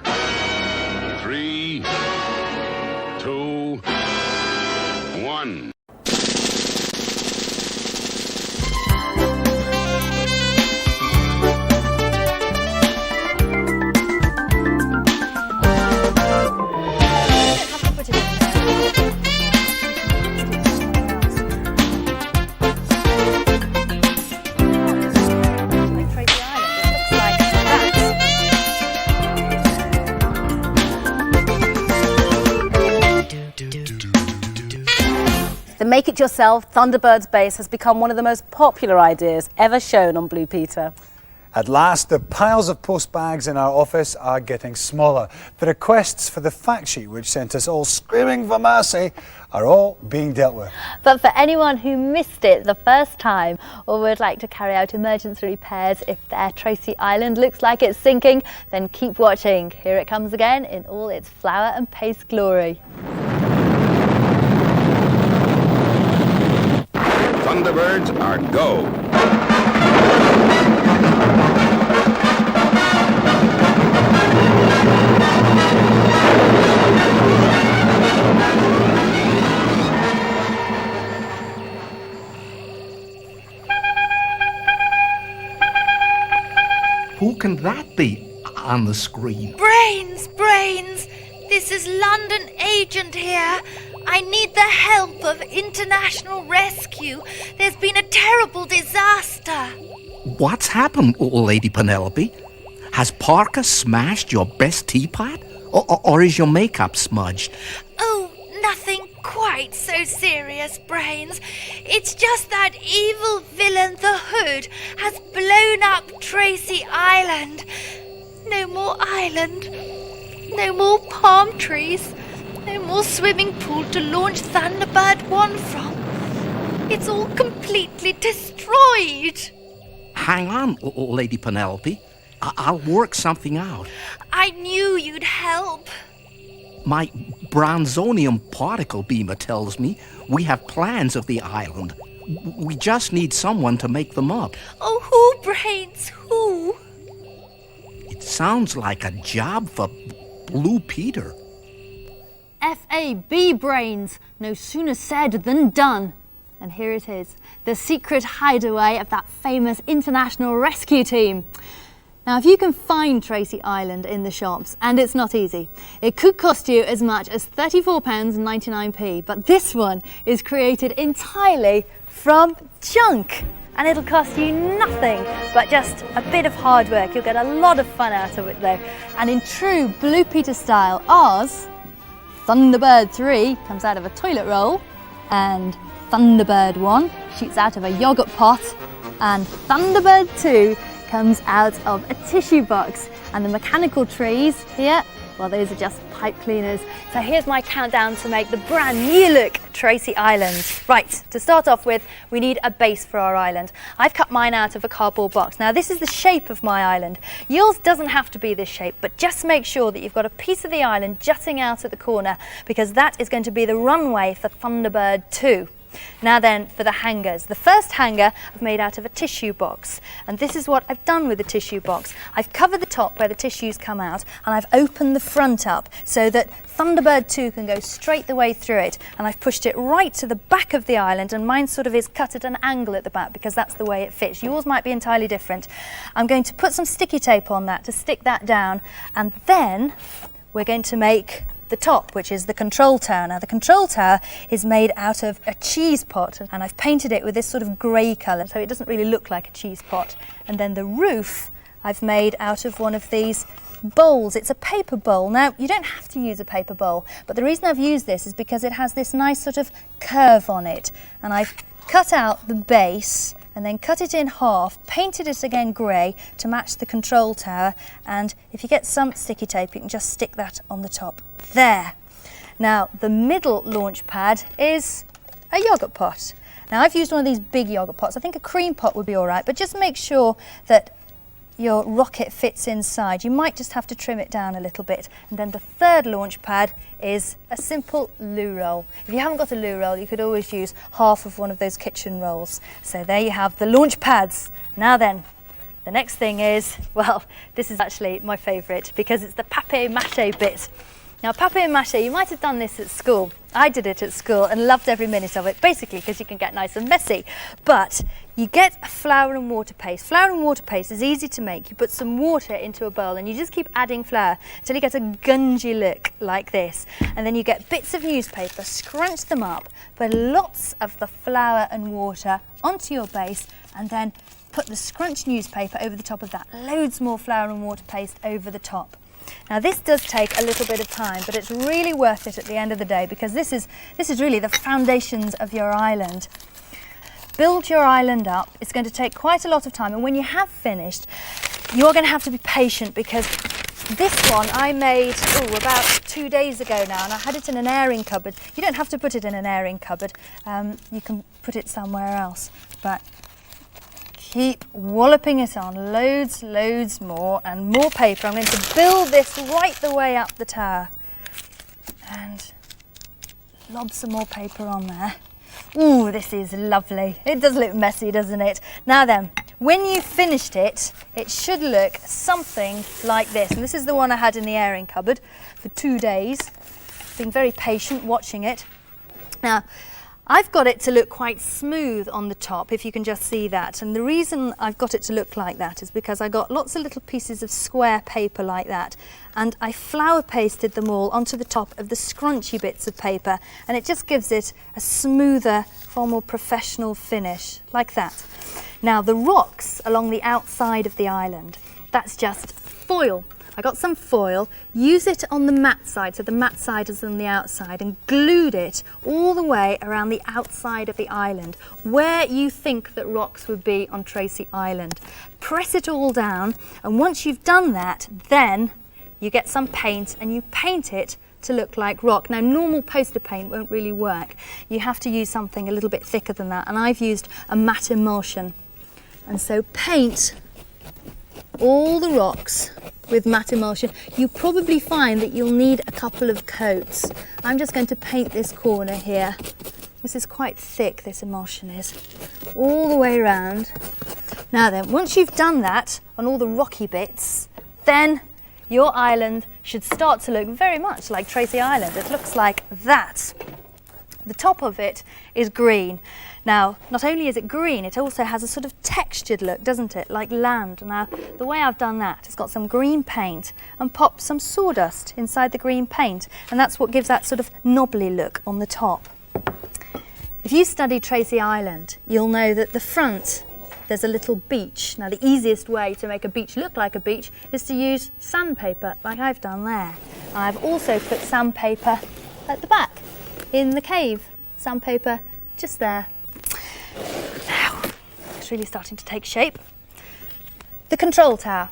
3, 2, 1. The make-it-yourself Thunderbirds base has become one of the most popular ideas ever shown on Blue Peter. At last, the piles of post bags in our office are getting smaller. The requests for the fact sheet, which sent us all screaming for mercy, are all being dealt with. But for anyone who missed it the first time or would like to carry out emergency repairs if their Tracy Island looks like it's sinking, then keep watching. Here it comes again in all its flower and paste glory. Thunderbirds are go. Who can that be on the screen? Brains! This is London Agent here. I need the help of international rescue. There's been a terrible disaster. What's happened, Lady Penelope? Has Parker smashed your best teapot? Or is your makeup smudged? Oh, nothing quite so serious, Brains. It's just that evil villain, the Hood, has blown up Tracy Island. No more island. No more palm trees. No more swimming pool to launch Thunderbird 1 from. It's all completely destroyed. Hang on, Lady Penelope. I'll work something out. I knew you'd help. My bronzonium particle beamer tells me we have plans of the island. We just need someone to make them up. Oh, who, Brains? Who? It sounds like a job for Blue Peter. FAB Brains, no sooner said than done. And here it is, the secret hideaway of that famous international rescue team. Now, if you can find Tracy Island in the shops, and it's not easy, it could cost you as much as £34.99, but this one is created entirely from junk. And it'll cost you nothing but just a bit of hard work. You'll get a lot of fun out of it though. And in true Blue Peter style, ours, Thunderbird 3 comes out of a toilet roll, and Thunderbird 1 shoots out of a yoghurt pot, and Thunderbird 2 comes out of a tissue box. And the mechanical trees here, well, those are just pipe cleaners. So here's my countdown to make the brand new look Tracy Island. Right, to start off with, we need a base for our island. I've cut mine out of a cardboard box. Now this is the shape of my island. Yours doesn't have to be this shape, but just make sure that you've got a piece of the island jutting out at the corner, because that is going to be the runway for Thunderbird 2. Now then, for the hangers. The first hanger I've made out of a tissue box, and this is what I've done with the tissue box. I've covered the top where the tissues come out, and I've opened the front up so that Thunderbird 2 can go straight the way through it, and I've pushed it right to the back of the island, and mine sort of is cut at an angle at the back because that's the way it fits. Yours might be entirely different. I'm going to put some sticky tape on that to stick that down, and then we're going to make the top, which is the control tower. Now the control tower is made out of a cheese pot, and I've painted it with this sort of grey colour so it doesn't really look like a cheese pot. And then the roof I've made out of one of these bowls. It's a paper bowl. Now you don't have to use a paper bowl, but the reason I've used this is because it has this nice sort of curve on it, and I've cut out the base and then cut it in half, painted it again grey to match the control tower, and if you get some sticky tape you can just stick that on the top. There. Now the middle launch pad is a yoghurt pot. Now I've used one of these big yoghurt pots. I think a cream pot would be all right, but just make sure that your rocket fits inside. You might just have to trim it down a little bit. And then the third launch pad is a simple loo roll. If you haven't got a loo roll, you could always use half of one of those kitchen rolls. So there you have the launch pads. Now then, The next thing is, well, this is actually my favourite because it's the papier-mâché bit. Now, papier-mâché, you might have done this at school. I did it at school and loved every minute of it, basically because you can get nice and messy. But you get a flour and water paste. Flour and water paste is easy to make. You put some water into a bowl and you just keep adding flour until you get a gungy look like this. And then you get bits of newspaper, scrunch them up, put lots of the flour and water onto your base, and then put the scrunched newspaper over the top of that. Loads more flour and water paste over the top. Now this does take a little bit of time, but it's really worth it at the end of the day because this is really the foundations of your island. Build your island up. It's going to take quite a lot of time, and when you have finished, you're going to have to be patient because this one I made about 2 days ago now, and I had it in an airing cupboard. You don't have to put it in an airing cupboard. You can put it somewhere else, but keep walloping it on, loads more and more paper. I'm going to build this right the way up the tower and lob some more paper on there. Ooh, this is lovely. It does look messy, doesn't it? Now then, when you've finished it, it should look something like this. And this is the one I had in the airing cupboard for 2 days. Being very patient watching it. Now, I've got it to look quite smooth on the top, if you can just see that. And the reason I've got it to look like that is because I got lots of little pieces of square paper like that, and I flour pasted them all onto the top of the scrunchy bits of paper, and it just gives it a smoother, far more professional finish, like that. Now the rocks along the outside of the island, that's just foil. I got some foil, use it on the matte side, so the matte side is on the outside, and glued it all the way around the outside of the island, where you think that rocks would be on Tracy Island. Press it all down, and once you've done that, then you get some paint and you paint it to look like rock. Now, normal poster paint won't really work. You have to use something a little bit thicker than that, and I've used a matte emulsion. And so paint all the rocks with matte emulsion. You probably find that you'll need a couple of coats. I'm just going to paint this corner here. This is quite thick, this emulsion is, all the way around. Now then, once you've done that on all the rocky bits, then your island should start to look very much like Tracy Island. It looks like that. The top of it is green. Now, not only is it green, it also has a sort of textured look, doesn't it? Like land. Now, the way I've done that is got some green paint and popped some sawdust inside the green paint, and that's what gives that sort of knobbly look on the top. If you study Tracy Island, you'll know that the front, there's a little beach. Now, the easiest way to make a beach look like a beach is to use sandpaper, like I've done there. I've also put sandpaper at the back, in the cave. Sandpaper just there. Now, it's really starting to take shape. The control tower.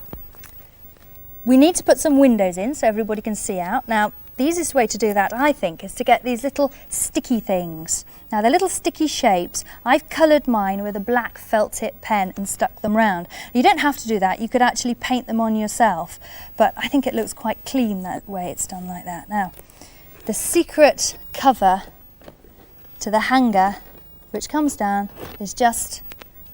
We need to put some windows in so everybody can see out. Now, the easiest way to do that, I think, is to get these little sticky things. Now, they're little sticky shapes. I've coloured mine with a black felt tip pen and stuck them round. You don't have to do that. You could actually paint them on yourself, but I think it looks quite clean that way it's done like that. Now, the secret cover to the hanger, which comes down, is just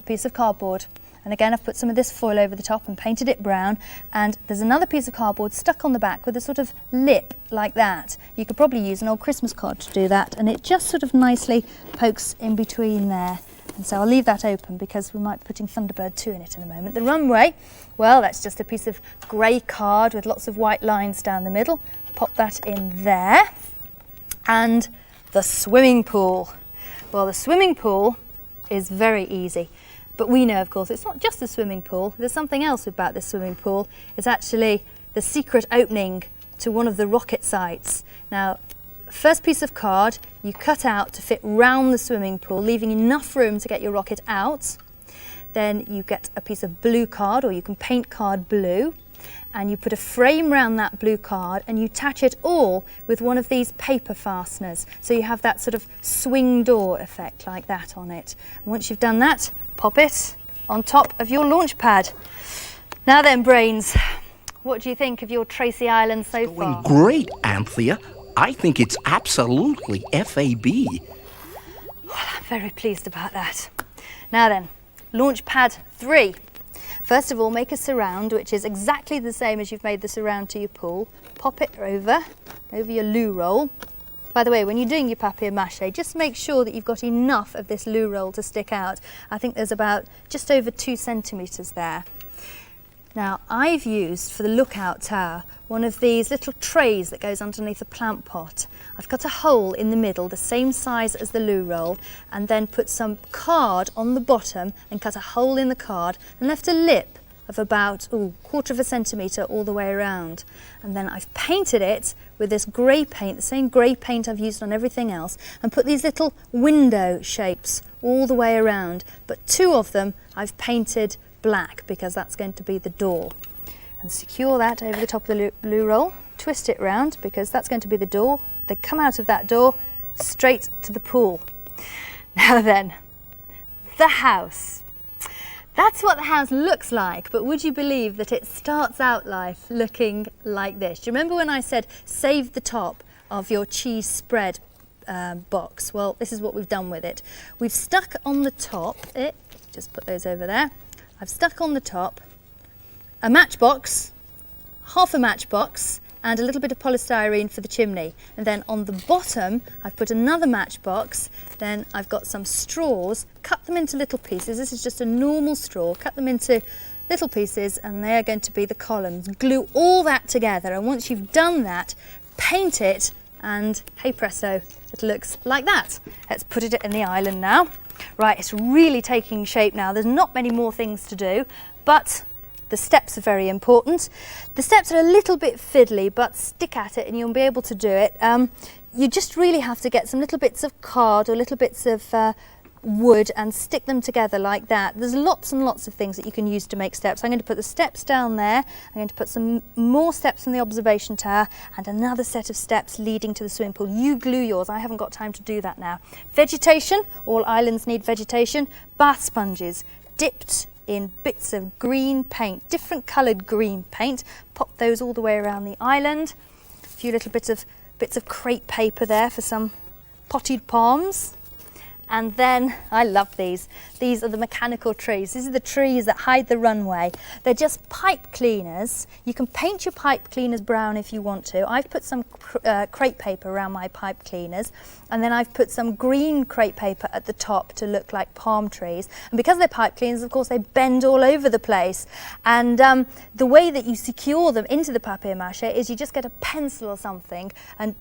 a piece of cardboard. And again, I've put some of this foil over the top and painted it brown. And there's another piece of cardboard stuck on the back with a sort of lip like that. You could probably use an old Christmas card to do that. And it just sort of nicely pokes in between there. And so I'll leave that open because we might be putting Thunderbird 2 in it in a moment. The runway, well, that's just a piece of grey card with lots of white lines down the middle. Pop that in there. And the swimming pool. Well, the swimming pool is very easy. But we know, of course, it's not just a swimming pool. There's something else about this swimming pool. It's actually the secret opening to one of the rocket sites. Now, first piece of card you cut out to fit round the swimming pool, leaving enough room to get your rocket out. Then you get a piece of blue card, or you can paint card blue, and you put a frame round that blue card and you attach it all with one of these paper fasteners. So you have that sort of swing door effect like that on it. And once you've done that, pop it on top of your launch pad. Now then, brains, what do you think of your Tracy Island so far? Great, Anthea. I think it's absolutely FAB. Well, I'm very pleased about that. Now then, launch pad 3. First of all, make a surround, which is exactly the same as you've made the surround to your pool. Pop it over your loo roll. By the way, when you're doing your papier-mâché, just make sure that you've got enough of this loo roll to stick out. I think there's about just over 2 centimetres there. Now, I've used, for the lookout tower, one of these little trays that goes underneath a plant pot. I've cut a hole in the middle, the same size as the loo roll, and then put some card on the bottom and cut a hole in the card and left a lip of about, 1/4 centimetre all the way around. And then I've painted it with this grey paint, the same grey paint I've used on everything else, and put these little window shapes all the way around. But 2 of them I've painted black because that's going to be the door. And secure that over the top of the loo roll, twist it round because that's going to be the door. They come out of that door straight to the pool. Now then, the house. That's what the house looks like, but would you believe that it starts out life looking like this? Do you remember when I said save the top of your cheese spread box? Well, this is what we've done with it. We've stuck on the top, just put those over there. I've stuck on the top a matchbox, half a matchbox, and a little bit of polystyrene for the chimney. And then on the bottom, I've put another matchbox. Then I've got some straws, cut them into little pieces. This is just a normal straw. Cut them into little pieces, and they're going to be the columns. Glue all that together, and once you've done that, paint it, and hey presto, it looks like that. Let's put it in the island now. Right, it's really taking shape now. There's not many more things to do, but the steps are very important. The steps are a little bit fiddly, but stick at it and you'll be able to do it. You just really have to get some little bits of card or little bits of wood and stick them together like that. There's lots and lots of things that you can use to make steps. I'm going to put the steps down there. I'm going to put some more steps from the observation tower and another set of steps leading to the swimming pool. You glue yours. I haven't got time to do that now. Vegetation. All islands need vegetation. Bath sponges dipped in bits of green paint, different coloured green paint. Pop those all the way around the island. A few little bits of crepe paper there for some potted palms. And then, I love these. These are the mechanical trees. These are the trees that hide the runway. They're just pipe cleaners. You can paint your pipe cleaners brown if you want to. I've put some crepe paper around my pipe cleaners, and then I've put some green crepe paper at the top to look like palm trees. And because they're pipe cleaners, of course, they bend all over the place. And the way that you secure them into the papier-mâché is you just get a pencil or something and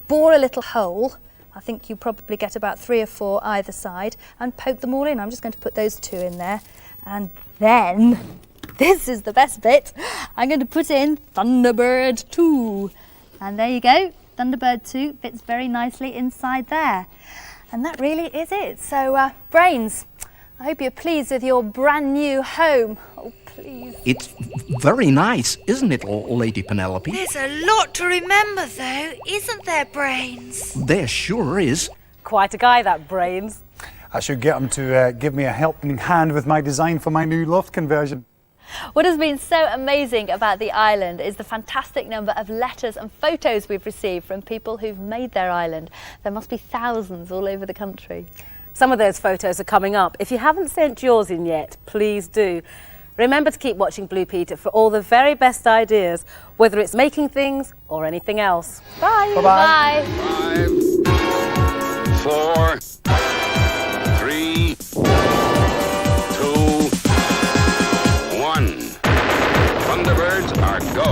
bore a little hole. I think you probably get about 3 or 4 either side, and poke them all in. I'm just going to put those 2 in there. And then, this is the best bit, I'm going to put in Thunderbird 2. And there you go, Thunderbird 2 fits very nicely inside there. And that really is it. So, Brains, I hope you're pleased with your brand new home. Oh, please. It's very nice, isn't it, Lady Penelope? There's a lot to remember, though, isn't there, Brains? There sure is. Quite a guy, that Brains. I should get him to give me a helping hand with my design for my new loft conversion. What has been so amazing about the island is the fantastic number of letters and photos we've received from people who've made their island. There must be thousands all over the country. Some of those photos are coming up. If you haven't sent yours in yet, please do. Remember to keep watching Blue Peter for all the very best ideas, whether it's making things or anything else. Bye. Bye-bye. Bye. 5, 4, 3, 2, 1. Thunderbirds are go.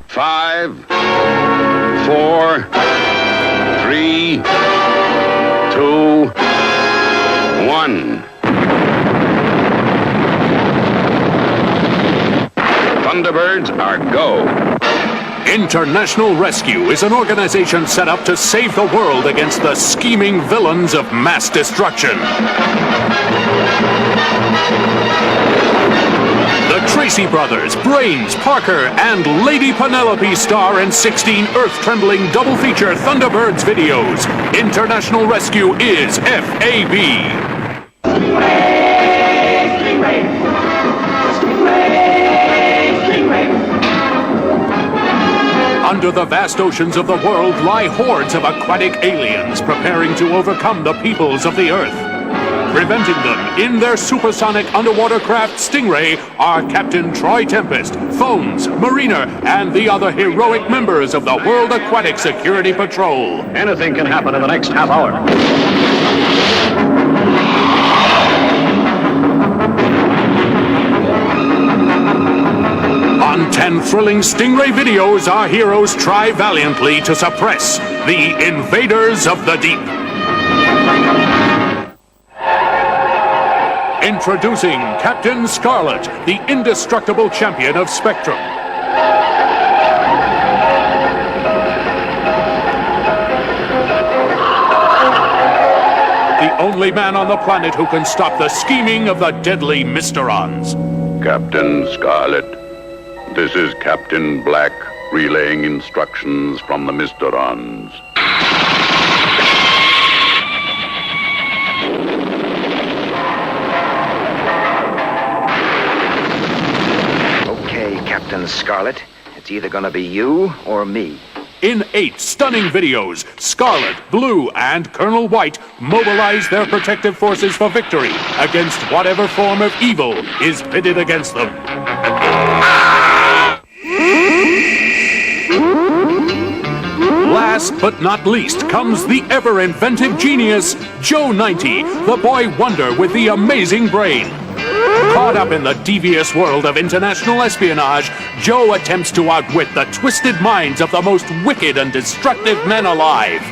Five, 4, 3, 2, 1. Thunderbirds are go. International Rescue is an organization set up to save the world against the scheming villains of mass destruction. The Tracy brothers, Brains, Parker, and Lady Penelope star in 16 earth-trembling double-feature Thunderbirds videos. International Rescue is FAB. Stingray! Stingray! Stingray! Under the vast oceans of the world lie hordes of aquatic aliens preparing to overcome the peoples of the Earth. Preventing them in their supersonic underwater craft Stingray are Captain Troy Tempest, Phones, Mariner, and the other heroic members of the World Aquatic Security Patrol. Anything can happen in the next half hour. On 10 thrilling Stingray videos, our heroes try valiantly to suppress the invaders of the deep. Introducing Captain Scarlet, the indestructible champion of Spectrum. The only man on the planet who can stop the scheming of the deadly Mysterons. Captain Scarlet, this is Captain Black relaying instructions from the Mysterons. Captain Scarlet, it's either gonna be you or me. In 8 stunning videos, Scarlet, Blue, and Colonel White mobilize their protective forces for victory against whatever form of evil is pitted against them. Last but not least comes the ever-inventive genius, Joe 90, the boy wonder with the amazing brain. Caught up in the devious world of international espionage, Joe attempts to outwit the twisted minds of the most wicked and destructive men alive.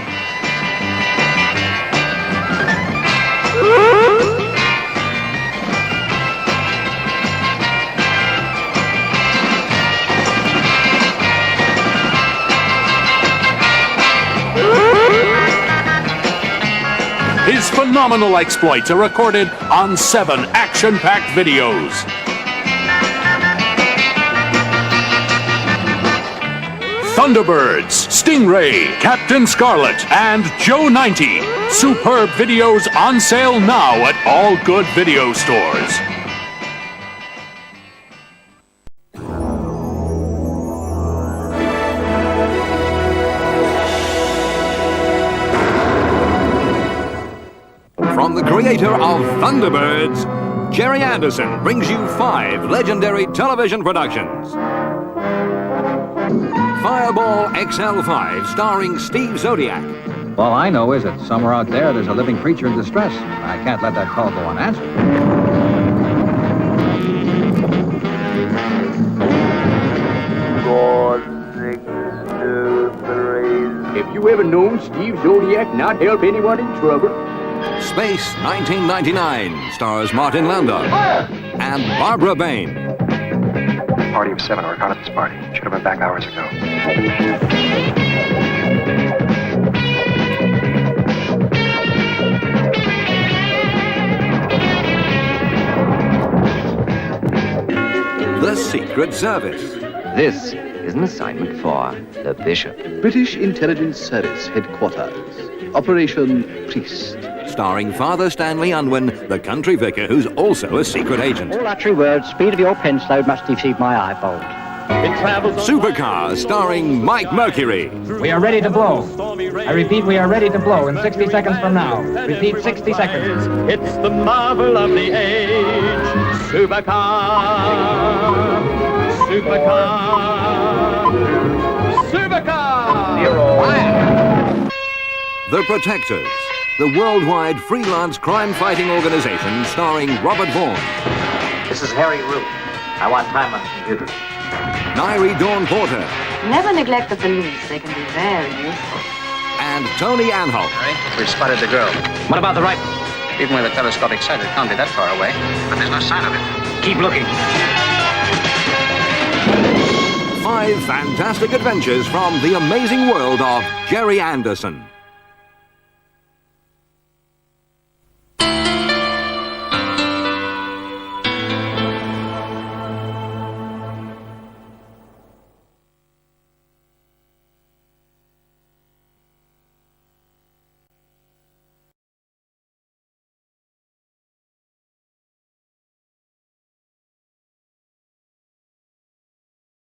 His phenomenal exploits are recorded on 7 action-packed videos. Thunderbirds, Stingray, Captain Scarlet, and Joe 90. Superb videos on sale now at all good video stores. From the creator of Thunderbirds, Jerry Anderson brings you 5 legendary television productions. Fireball XL5, starring Steve Zodiac. All I know is that somewhere out there's a living creature in distress. I can't let that call go unanswered. Have you ever known Steve Zodiac not help anyone in trouble? Space 1999 stars Martin Landau and Barbara Bain. Party of 7, reconnaissance party. Should have been back hours ago. The Secret Service. This is an assignment for the Bishop. British Intelligence Service Headquarters. Operation Priest. Starring Father Stanley Unwin, the country vicar who's also a secret agent. All our true words, speed of your pen load must deceive my eyefold. Supercar, starring Mike Mercury. We are ready to blow. I repeat, we are ready to blow in 60 seconds from now. Repeat, 60 seconds. It's the marvel of the age. Supercar. Supercar. Supercar. The Protectors, the worldwide freelance crime-fighting organization starring Robert Vaughn. This is Harry Root. I want time on the computer. Nairi Dawn Porter. Never neglect the police. They can be very useful. And Tony Anholt. We've spotted the girl. What about the rifle? Even with a telescopic sight, it can't be that far away. But there's no sign of it. Keep looking. 5 fantastic adventures from the amazing world of Jerry Anderson.